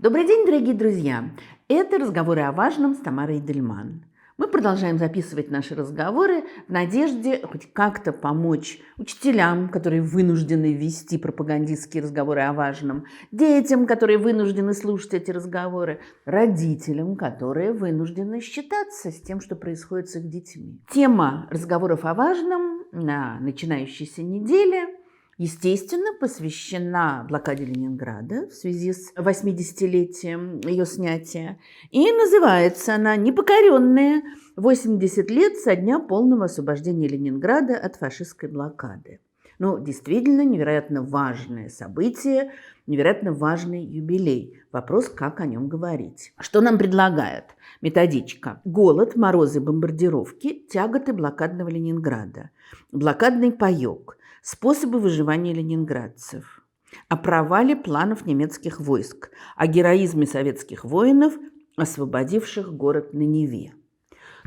Добрый день, дорогие друзья! Это «Разговоры о важном» с Тамарой Эдельман. Мы продолжаем записывать наши разговоры в надежде хоть как-то помочь учителям, которые вынуждены вести пропагандистские разговоры о важном, детям, которые вынуждены слушать эти разговоры, родителям, которые вынуждены считаться с тем, что происходит с их детьми. Тема разговоров о важном на начинающейся неделе естественно, посвящена блокаде Ленинграда в связи с 80-летием ее снятия. И называется она «Непокоренные 80 лет со дня полного освобождения Ленинграда от фашистской блокады». Ну, действительно, невероятно важное событие, невероятно важный юбилей. Вопрос, как о нем говорить. Что нам предлагает методичка? Голод, морозы, бомбардировки, тяготы блокадного Ленинграда, блокадный паёк, способы выживания ленинградцев, о провале планов немецких войск, о героизме советских воинов, освободивших город на Неве.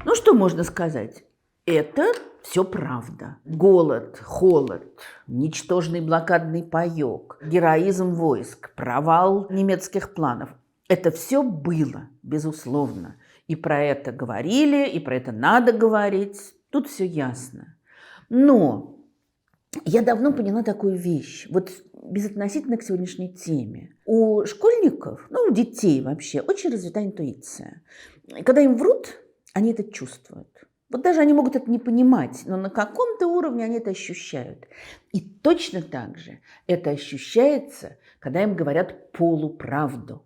Ну, что можно сказать? Это все правда. Голод, холод, ничтожный блокадный паёк, героизм войск, провал немецких планов. Это все было, безусловно. И про это говорили, и про это надо говорить. Тут все ясно. Но я давно поняла такую вещь, вот безотносительно к сегодняшней теме. У школьников, у детей вообще, очень развита интуиция. И когда им врут, они это чувствуют. Вот даже они могут это не понимать, но на каком-то уровне они это ощущают. И точно так же это ощущается, когда им говорят полуправду.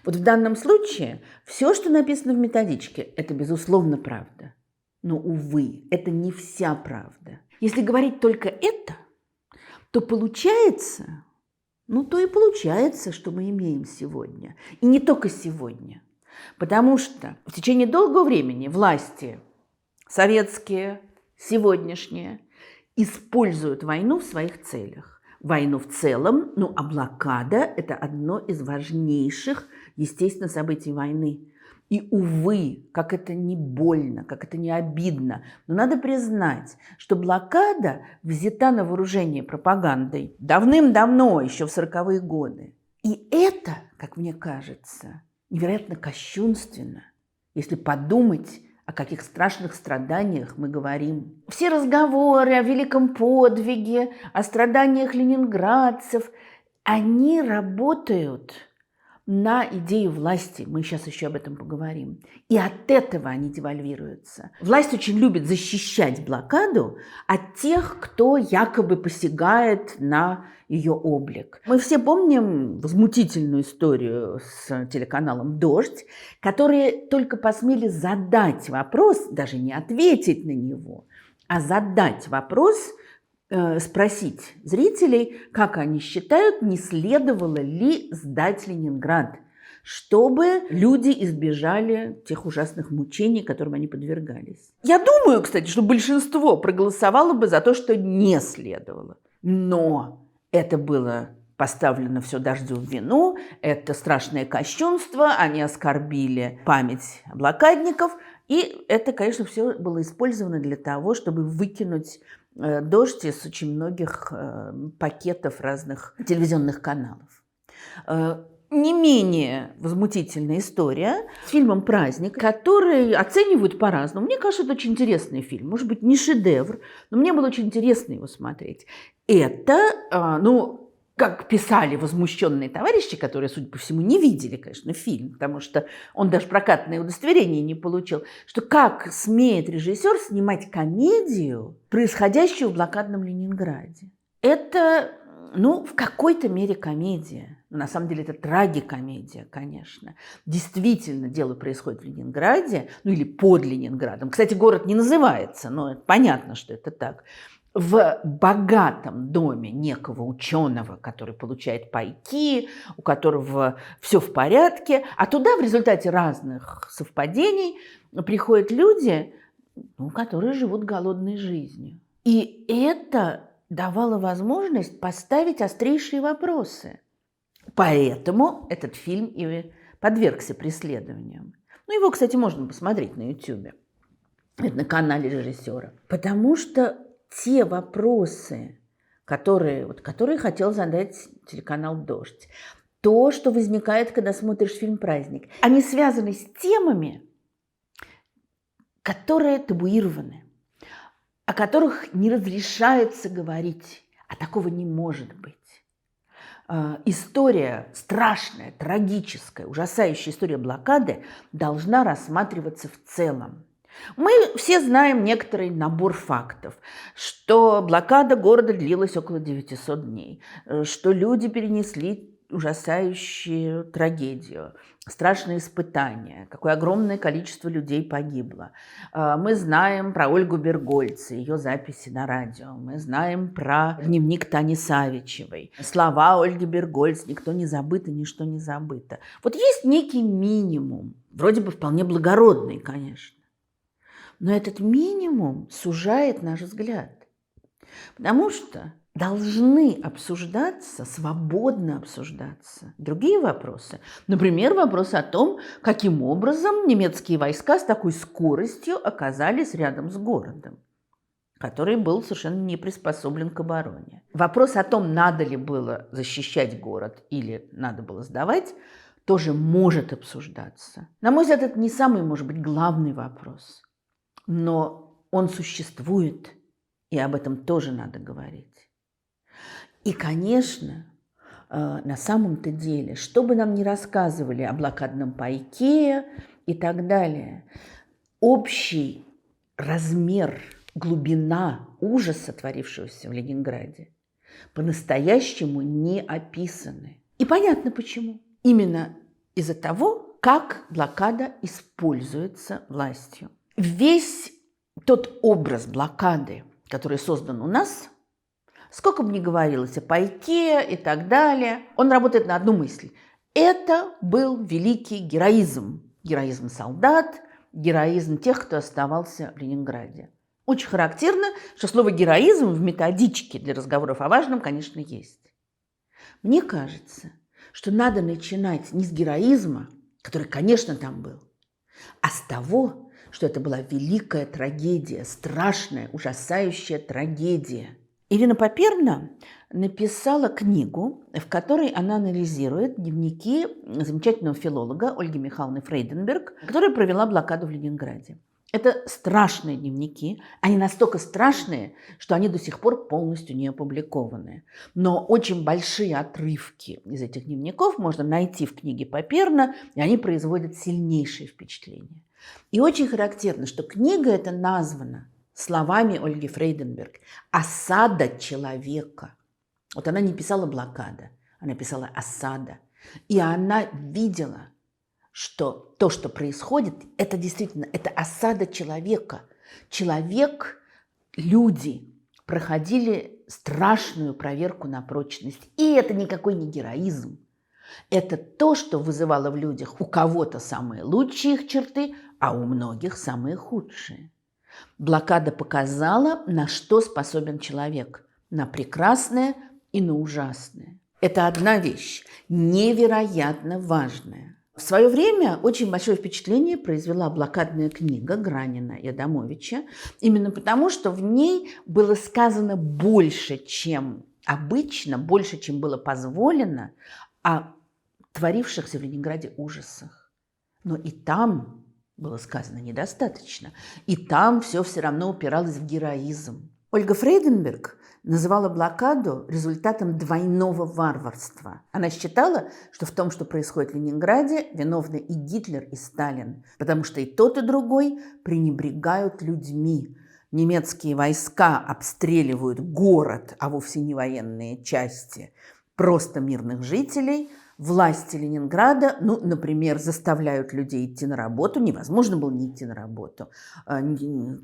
Вот в данном случае все, что написано в методичке, это безусловно правда. Но, увы, это не вся правда. Если говорить только это, то получается, то и получается, что мы имеем сегодня. И не только сегодня. Потому что в течение долгого времени власти советские, сегодняшние, используют войну в своих целях. Войну в целом, а блокада – это одно из важнейших, естественно, событий войны. И, увы, как это не больно, как это не обидно, но надо признать, что блокада взята на вооружение пропагандой давным-давно, еще в 40-е годы. И это, как мне кажется, невероятно кощунственно, если подумать, о каких страшных страданиях мы говорим. Все разговоры о великом подвиге, о страданиях ленинградцев, они работают на идею власти. Мы сейчас еще об этом поговорим. И от этого они девальвируются. Власть очень любит защищать блокаду от тех, кто якобы посягает на ее облик. Мы все помним возмутительную историю с телеканалом «Дождь», которые только посмели задать вопрос, даже не ответить на него, а задать вопрос, спросить зрителей, как они считают, не следовало ли сдать Ленинград, чтобы люди избежали тех ужасных мучений, которым они подвергались. Я думаю, кстати, что большинство проголосовало бы за то, что не следовало. Но это было поставлено все Дождю в вину, это страшное кощунство, они оскорбили память блокадников, и это, конечно, все было использовано для того, чтобы выкинуть «Дождь» из очень многих пакетов разных телевизионных каналов. Не менее возмутительная история с фильмом «Праздник», который оценивают по-разному. Мне кажется, это очень интересный фильм. Может быть, не шедевр, но мне было очень интересно его смотреть. Это, как писали возмущенные товарищи, которые, судя по всему, не видели, конечно, фильм, потому что он даже прокатное удостоверение не получил, что как смеет режиссер снимать комедию, происходящую в блокадном Ленинграде. Это, в какой-то мере комедия. Но на самом деле это трагикомедия, конечно. Действительно, дело происходит в Ленинграде, или под Ленинградом. Кстати, город не называется, но понятно, что это так. В богатом доме некого ученого, который получает пайки, у которого все в порядке, а туда в результате разных совпадений приходят люди, которые живут голодной жизнью. И это давало возможность поставить острейшие вопросы. Поэтому этот фильм и подвергся преследованиям. Его, кстати, можно посмотреть на YouTube. Это на канале режиссера. Потому что те вопросы, которые хотел задать телеканал «Дождь», то, что возникает, когда смотришь фильм «Праздник». Они связаны с темами, которые табуированы, о которых не разрешается говорить, а такого не может быть. История страшная, трагическая, ужасающая история блокады должна рассматриваться в целом. Мы все знаем некоторый набор фактов, что блокада города длилась около 900 дней, что люди перенесли ужасающую трагедию, страшные испытания, какое огромное количество людей погибло. Мы знаем про Ольгу Бергольц, ее записи на радио. Мы знаем про дневник Тани Савичевой. Слова Ольги Бергольц: «Никто не забыт и ничто не забыто». Вот есть некий минимум, вроде бы вполне благородный, конечно. Но этот минимум сужает наш взгляд, потому что должны обсуждаться, свободно обсуждаться другие вопросы. Например, вопрос о том, каким образом немецкие войска с такой скоростью оказались рядом с городом, который был совершенно не приспособлен к обороне. Вопрос о том, надо ли было защищать город или надо было сдавать, тоже может обсуждаться. На мой взгляд, это не самый, может быть, главный вопрос, но он существует, и об этом тоже надо говорить. И, конечно, на самом-то деле, что бы нам ни рассказывали о блокадном пайке и так далее, общий размер, глубина ужаса, творившегося в Ленинграде, по-настоящему не описаны. И понятно почему. Именно из-за того, как блокада используется властью. Весь тот образ блокады, который создан у нас, сколько бы ни говорилось о пайке и так далее, он работает на одну мысль. Это был великий героизм. Героизм солдат, героизм тех, кто оставался в Ленинграде. Очень характерно, что слово «героизм» в методичке для разговоров о важном, конечно, есть. Мне кажется, что надо начинать не с героизма, который, конечно, там был, а с того, что это была великая трагедия, страшная, ужасающая трагедия. Ирина Поперна написала книгу, в которой она анализирует дневники замечательного филолога Ольги Михайловны Фрейденберг, которая провела блокаду в Ленинграде. Это страшные дневники. Они настолько страшные, что они до сих пор полностью не опубликованы. Но очень большие отрывки из этих дневников можно найти в книге Поперна, и они производят сильнейшее впечатление. И очень характерно, что книга эта названа словами Ольги Фрейденберг «Осада человека». Вот она не писала «блокада», она писала «осада». И она видела, что то, что происходит, это действительно, это осада человека. Человек, люди проходили страшную проверку на прочность. И это никакой не героизм. Это то, что вызывало в людях у кого-то самые лучшие их черты, а у многих самые худшие. Блокада показала, на что способен человек. На прекрасное и на ужасное. Это одна вещь, невероятно важная. В свое время очень большое впечатление произвела блокадная книга Гранина и Адамовича, именно потому, что в ней было сказано больше, чем обычно, больше, чем было позволено, о творившихся в Ленинграде ужасах. Но и там было сказано недостаточно. И там все равно упиралось в героизм. Ольга Фрейденберг называла блокаду результатом двойного варварства. Она считала, что в том, что происходит в Ленинграде, виновны и Гитлер, и Сталин, потому что и тот, и другой пренебрегают людьми. Немецкие войска обстреливают город, а вовсе не военные части, просто мирных жителей. Власти Ленинграда, например, заставляют людей идти на работу. Невозможно было не идти на работу.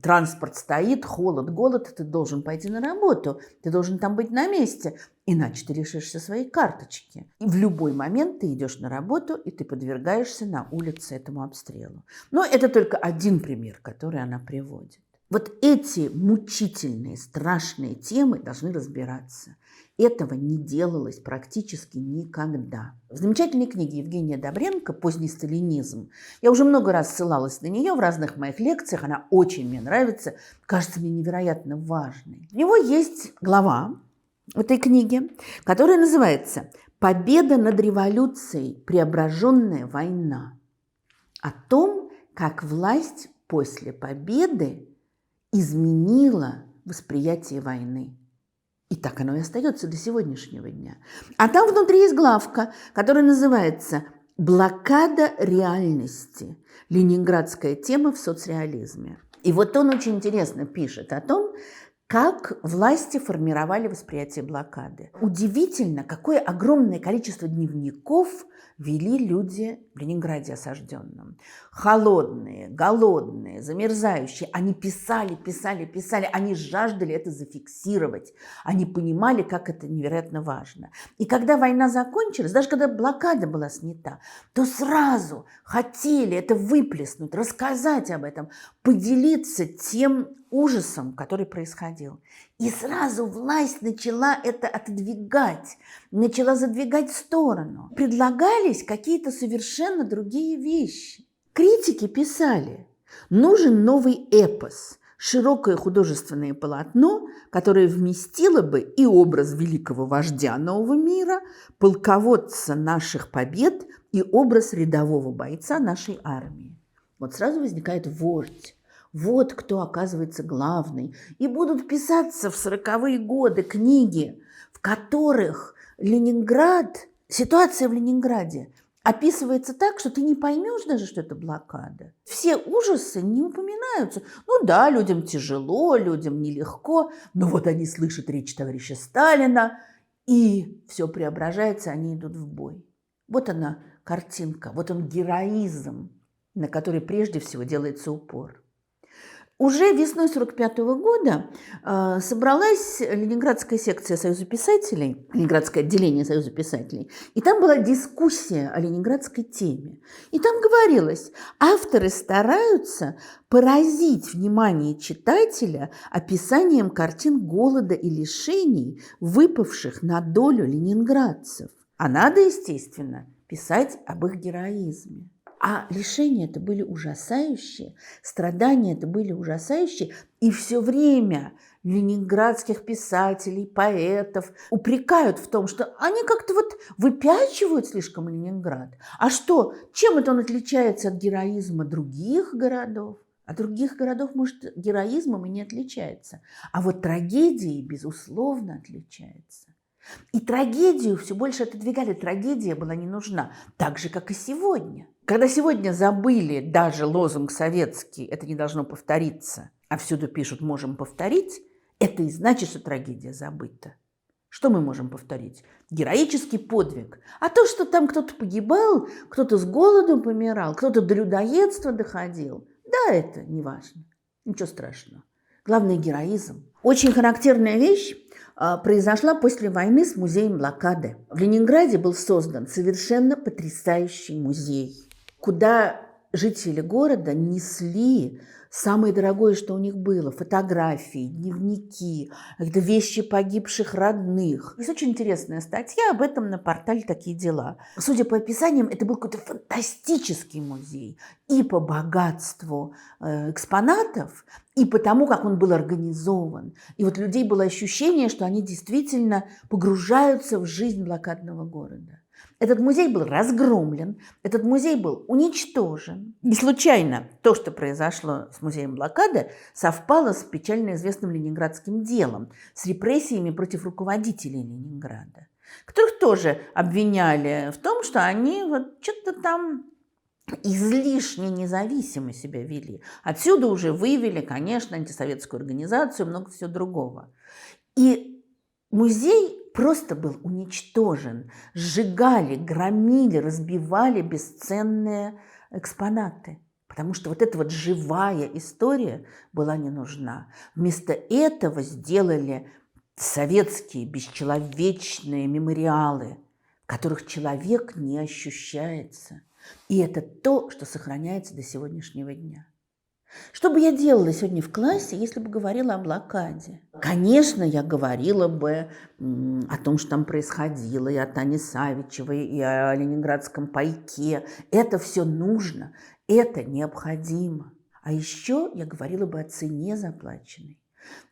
Транспорт стоит, холод, голод, ты должен пойти на работу. Ты должен там быть на месте, иначе ты лишишься своей карточки. И в любой момент ты идешь на работу, и ты подвергаешься на улице этому обстрелу. Но это только один пример, который она приводит. Вот эти мучительные, страшные темы должны разбираться. Этого не делалось практически никогда. В замечательной книге Евгения Добренко «Поздний сталинизм», я уже много раз ссылалась на нее в разных моих лекциях, она очень мне нравится, кажется мне невероятно важной. У него есть глава в этой книге, которая называется Победа над революцией, преображенная война. О том, как власть после победы изменила восприятие войны. И так оно и остается до сегодняшнего дня. А там внутри есть главка, которая называется «Блокада реальности. Ленинградская тема в соцреализме». И вот он очень интересно пишет о том, как власти формировали восприятие блокады. Удивительно, какое огромное количество дневников вели люди в Ленинграде осажденном. Холодные, голодные, замерзающие. Они писали, они жаждали это зафиксировать. Они понимали, как это невероятно важно. И когда война закончилась, даже когда блокада была снята, то сразу хотели это выплеснуть, рассказать об этом, поделиться тем ужасом, который происходил. И сразу власть начала это отодвигать, начала задвигать в сторону. Предлагались какие-то совершенно другие вещи. Критики писали: нужен новый эпос, широкое художественное полотно, которое вместило бы и образ великого вождя нового мира, полководца наших побед и образ рядового бойца нашей армии. Вот сразу возникает вождь. Вот кто оказывается главный. И будут писаться в 40-е годы книги, в которых Ленинград, ситуация в Ленинграде описывается так, что ты не поймешь даже, что это блокада. Все ужасы не упоминаются. Ну да, людям тяжело, людям нелегко, но вот они слышат речь товарища Сталина, и все преображается, они идут в бой. Вот она картинка, вот он героизм, на который прежде всего делается упор. Уже весной 1945 года собралась Ленинградская секция Союза писателей, Ленинградское отделение Союза писателей, и там была дискуссия о ленинградской теме. И там говорилось, авторы стараются поразить внимание читателя описанием картин голода и лишений, выпавших на долю ленинградцев. А надо, естественно, писать об их героизме. А лишения это были ужасающие, страдания это были ужасающие, и все время ленинградских писателей, поэтов упрекают в том, что они как-то вот выпячивают слишком Ленинград. А что, чем это он отличается от героизма других городов? От других городов, может, героизмом и не отличается. А вот трагедией, безусловно, отличается. И трагедию все больше отодвигали. Трагедия была не нужна, так же, как и сегодня. Когда сегодня забыли даже лозунг советский «это не должно повториться», а всюду пишут «можем повторить», это и значит, что трагедия забыта. Что мы можем повторить? Героический подвиг. А то, что там кто-то погибал, кто-то с голоду помирал, кто-то до людоедства доходил, да, это не важно, ничего страшного. Главное – героизм. Очень характерная вещь произошла после войны с музеем блокады. В Ленинграде был создан совершенно потрясающий музей, куда жители города несли самое дорогое, что у них было – фотографии, дневники, какие-то вещи погибших родных. Есть очень интересная статья об этом на портале «Такие дела». Судя по описаниям, это был какой-то фантастический музей и по богатству экспонатов, и по тому, как он был организован. И вот у людей было ощущение, что они действительно погружаются в жизнь блокадного города. Этот музей был разгромлен, этот музей был уничтожен. Не случайно то, что произошло с музеем блокады, совпало с печально известным ленинградским делом, с репрессиями против руководителей Ленинграда, которых тоже обвиняли в том, что они вот что-то там излишне независимо себя вели. Отсюда уже вывели, конечно, антисоветскую организацию, много всего другого. И музей просто был уничтожен. Сжигали, громили, разбивали бесценные экспонаты. Потому что вот эта вот живая история была не нужна. Вместо этого сделали советские бесчеловечные мемориалы, в которых человек не ощущается. И это то, что сохраняется до сегодняшнего дня. Что бы я делала сегодня в классе, если бы говорила о блокаде? Конечно, я говорила бы о том, что там происходило, и о Тане Савичевой, и о ленинградском пайке. Это все нужно, это необходимо. А еще я говорила бы о цене заплаченной.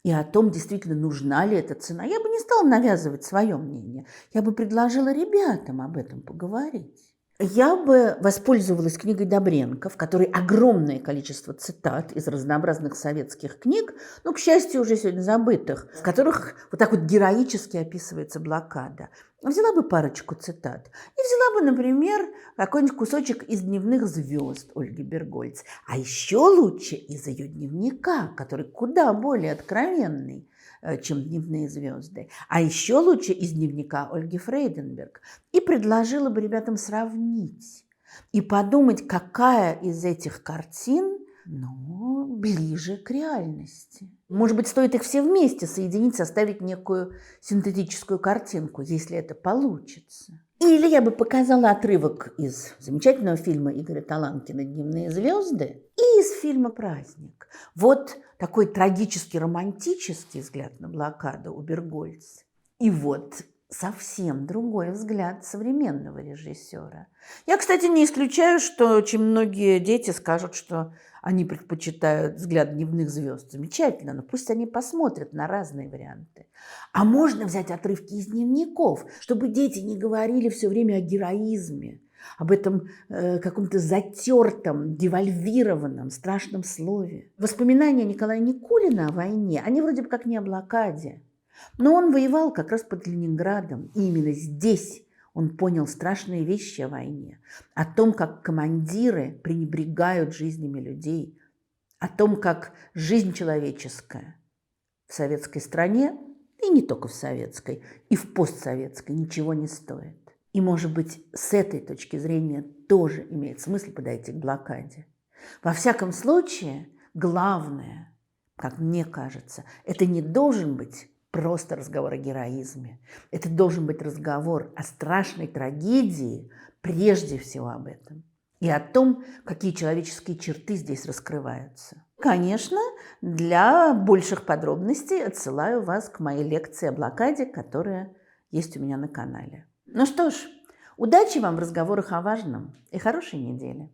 и о том, действительно нужна ли эта цена. Я бы не стала навязывать свое мнение. Я бы предложила ребятам об этом поговорить. Я бы воспользовалась книгой Добренко, в которой огромное количество цитат из разнообразных советских книг, но, к счастью, уже сегодня забытых, в которых вот так вот героически описывается блокада. Взяла бы парочку цитат и взяла бы, например, какой-нибудь кусочек из «Дневных звезд» Ольги Бергольц, а еще лучше из ее дневника, который куда более откровенный, чем «Дневные звезды», а еще лучше из дневника Ольги Фрейденберг. И предложила бы ребятам сравнить и подумать, какая из этих картин, ближе к реальности. Может быть, стоит их все вместе соединить, составить некую синтетическую картинку, если это получится. Или я бы показала отрывок из замечательного фильма Игоря Таланкина «Дневные звезды» и из фильма «Праздник». Вот такой трагически романтический взгляд на блокаду у Бергольц. И вот совсем другой взгляд современного режиссера. Я, кстати, не исключаю, что очень многие дети скажут, что они предпочитают взгляд «Дневных звезд». Замечательно, но пусть они посмотрят на разные варианты. А можно взять отрывки из дневников, чтобы дети не говорили все время о героизме, об этом каком-то затертом, девальвированном, страшном слове. Воспоминания Николая Никулина о войне, они вроде бы как не о блокаде. Но он воевал как раз под Ленинградом, и именно здесь он понял страшные вещи о войне, о том, как командиры пренебрегают жизнями людей, о том, как жизнь человеческая в советской стране, и не только в советской, и в постсоветской ничего не стоит. И, может быть, с этой точки зрения тоже имеет смысл подойти к блокаде. Во всяком случае, главное, как мне кажется, это не должен быть просто разговор о героизме. Это должен быть разговор о страшной трагедии, прежде всего об этом. И о том, какие человеческие черты здесь раскрываются. Конечно, для больших подробностей отсылаю вас к моей лекции о блокаде, которая есть у меня на канале. Ну что ж, удачи вам в разговорах о важном и хорошей недели.